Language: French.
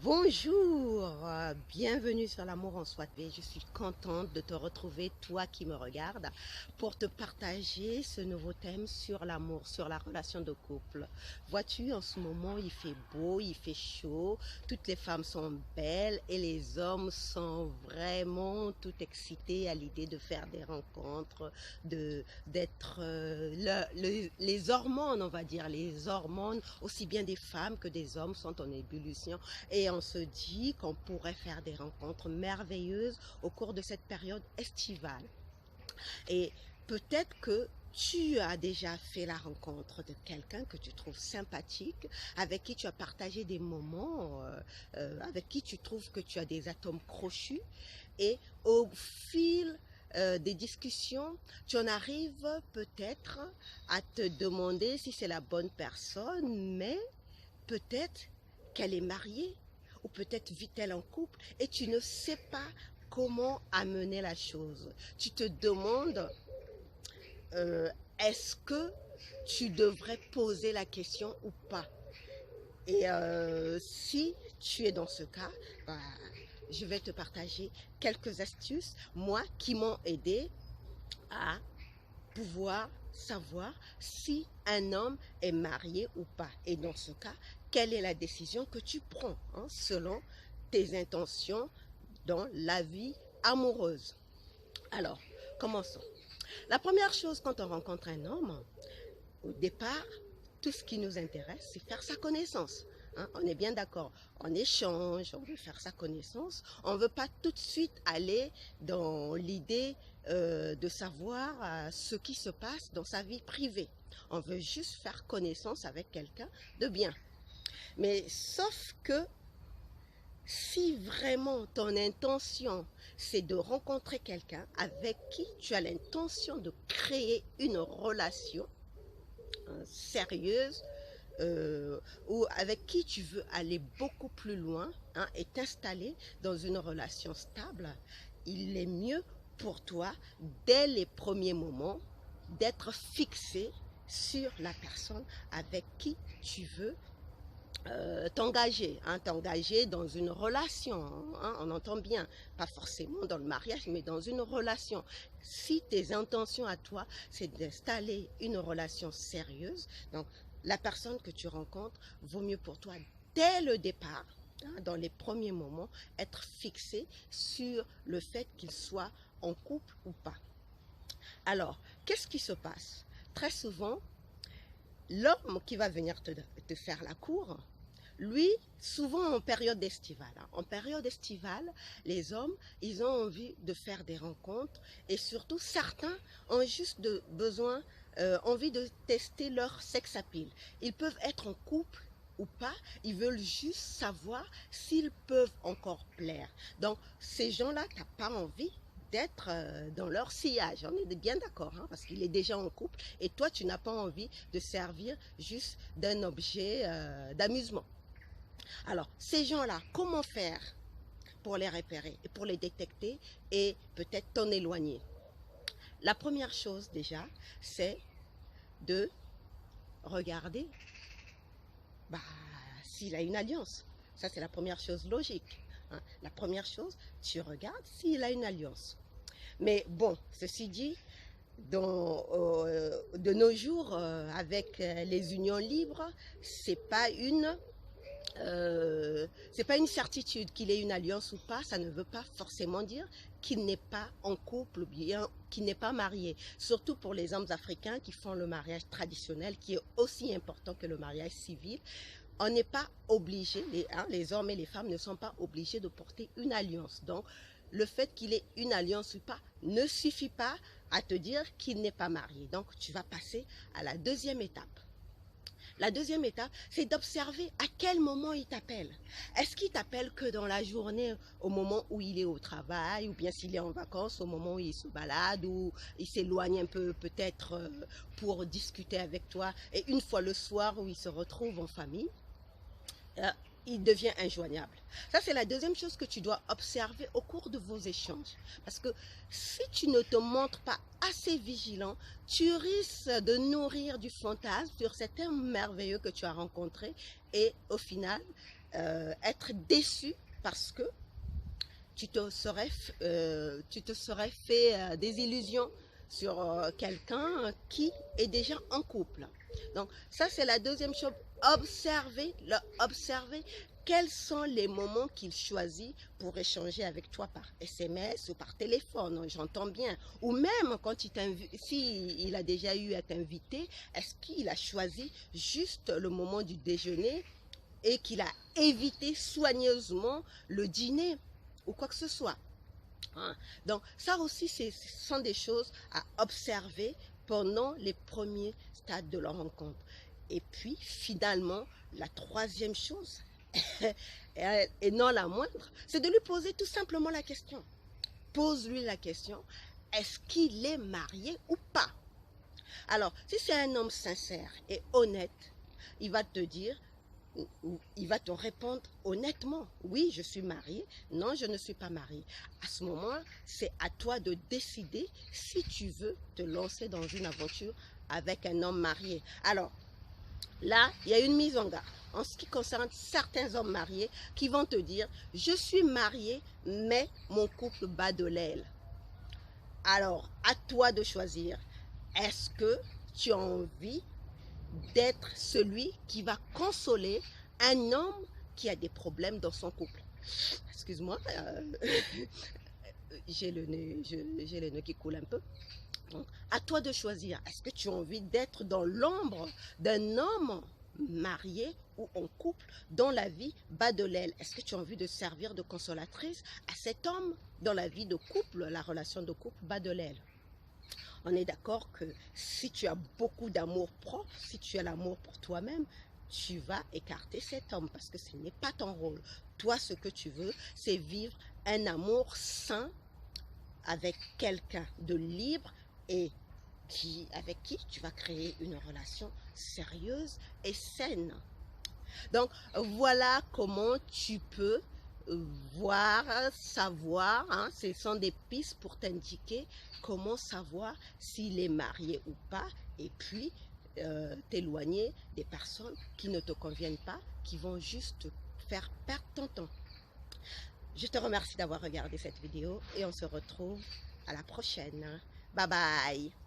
Bonjour, bienvenue sur l'amour en soi. Je suis contente de te retrouver, toi qui me regardes, pour te partager ce nouveau thème sur l'amour, sur la relation de couple. Vois-tu, en ce moment, il fait beau, il fait chaud, toutes les femmes sont belles et les hommes sont vraiment tout excités à l'idée de faire des rencontres, d'être les hormones, on va dire, les hormones, aussi bien des femmes que des hommes sont en ébullition. Et on se dit qu'on pourrait faire des rencontres merveilleuses au cours de cette période estivale. Et peut-être que tu as déjà fait la rencontre de quelqu'un que tu trouves sympathique, avec qui tu as partagé des moments, avec qui tu trouves que tu as des atomes crochus. Et au fil des discussions, tu en arrives peut-être à te demander si c'est la bonne personne, mais peut-être qu'elle est mariée ou peut-être vit-elle en couple et tu ne sais pas comment amener la chose. Tu te demandes, est-ce que tu devrais poser la question ou pas? Et si tu es dans ce cas, bah, je vais te partager quelques astuces, moi, qui m'ont aidé à pouvoir savoir si un homme est marié ou pas. Et dans ce cas, quelle est la décision que tu prends selon tes intentions dans la vie amoureuse. Alors, commençons. La première chose quand on rencontre un homme, au départ, tout ce qui nous intéresse, c'est faire sa connaissance. On est bien d'accord. On échange, on veut faire sa connaissance. On ne veut pas tout de suite aller dans l'idée de savoir ce qui se passe dans sa vie privée. On veut juste faire connaissance avec quelqu'un de bien. Mais sauf que si vraiment ton intention, c'est de rencontrer quelqu'un avec qui tu as l'intention de créer une relation sérieuse, ou avec qui tu veux aller beaucoup plus loin et t'installer dans une relation stable, il est mieux pour toi, dès les premiers moments, d'être fixé sur la personne avec qui tu veux t'engager dans une relation, on entend bien, pas forcément dans le mariage, mais dans une relation. Si tes intentions à toi, c'est d'installer une relation sérieuse, donc la personne que tu rencontres, vaut mieux pour toi dès le départ, dans les premiers moments, être fixé sur le fait qu'il soit en couple ou pas. Alors, qu'est-ce qui se passe? Très souvent, l'homme qui va venir te faire la cour, lui, souvent en période estivale. En période estivale, les hommes, ils ont envie de faire des rencontres et surtout certains ont juste besoin, envie de tester leur sex appeal. Ils peuvent être en couple ou pas, ils veulent juste savoir s'ils peuvent encore plaire. Donc, ces gens-là, tu n'as pas envie d'être dans leur sillage. On est bien d'accord, parce qu'il est déjà en couple et toi, tu n'as pas envie de servir juste d'un objet d'amusement. Alors, ces gens-là, comment faire pour les repérer et pour les détecter et peut-être t'en éloigner? La première chose déjà, c'est de regarder bah, s'il a une alliance. Ça, c'est la première chose logique. La première chose, tu regardes s'il a une alliance. Mais bon, ceci dit, de nos jours, avec les unions libres, c'est pas une c'est pas une certitude qu'il ait une alliance ou pas. Ça ne veut pas forcément dire qu'il n'est pas en couple ou bien qu'il n'est pas marié. Surtout pour les hommes africains qui font le mariage traditionnel, qui est aussi important que le mariage civil. On n'est pas obligé, les hommes et les femmes ne sont pas obligés de porter une alliance. Donc, le fait qu'il ait une alliance ou pas ne suffit pas à te dire qu'il n'est pas marié. Donc, tu vas passer à la deuxième étape. La deuxième étape, c'est d'observer à quel moment il t'appelle. Est-ce qu'il t'appelle que dans la journée, au moment où il est au travail, ou bien s'il est en vacances, au moment où il se balade, ou il s'éloigne un peu peut-être pour discuter avec toi, et une fois le soir où il se retrouve en famille, il devient injoignable. Ça, c'est la deuxième chose que tu dois observer au cours de vos échanges. Parce que si tu ne te montres pas assez vigilant, tu risques de nourrir du fantasme sur cet homme merveilleux que tu as rencontré et au final, être déçu parce que tu te serais fait des illusions sur quelqu'un qui est déjà en couple. Donc ça, c'est la deuxième chose. Observer quels sont les moments qu'il choisit pour échanger avec toi par SMS ou par téléphone, j'entends bien. Ou même quand il a déjà eu à t'inviter, est-ce qu'il a choisi juste le moment du déjeuner et qu'il a évité soigneusement le dîner ou quoi que ce soit. Hein. Donc ça aussi, ce sont des choses à observer pendant les premiers stades de la rencontre. Et puis finalement, la troisième chose, et non la moindre, c'est de lui poser tout simplement la question. Pose-lui la question, est-ce qu'il est marié ou pas? Alors, si c'est un homme sincère et honnête, il va te dire, il va te répondre honnêtement, oui, je suis mariée, non, je ne suis pas mariée. À ce moment, c'est à toi de décider si tu veux te lancer dans une aventure avec un homme marié. Alors, là, il y a une mise en garde en ce qui concerne certains hommes mariés qui vont te dire, je suis marié, mais mon couple bat de l'aile. Alors, à toi de choisir, est-ce que tu as envie d'être celui qui va consoler un homme qui a des problèmes dans son couple? Excuse-moi, j'ai le nez qui coule un peu. Donc, à toi de choisir. Est-ce que tu as envie d'être dans l'ombre d'un homme marié ou en couple dont la vie bat de l'aile? Est-ce que tu as envie de servir de consolatrice à cet homme dont la vie de couple, la relation de couple bat de l'aile? On est d'accord que si tu as beaucoup d'amour propre, si tu as l'amour pour toi-même, tu vas écarter cet homme parce que ce n'est pas ton rôle. Toi, ce que tu veux, c'est vivre un amour sain avec quelqu'un de libre et avec qui tu vas créer une relation sérieuse et saine. Donc, voilà comment tu peux voir, savoir, hein, ce sont des pistes pour t'indiquer comment savoir s'il est marié ou pas, et puis t'éloigner des personnes qui ne te conviennent pas, qui vont juste faire perdre ton temps. Je te remercie d'avoir regardé cette vidéo et on se retrouve à la prochaine. Bye bye!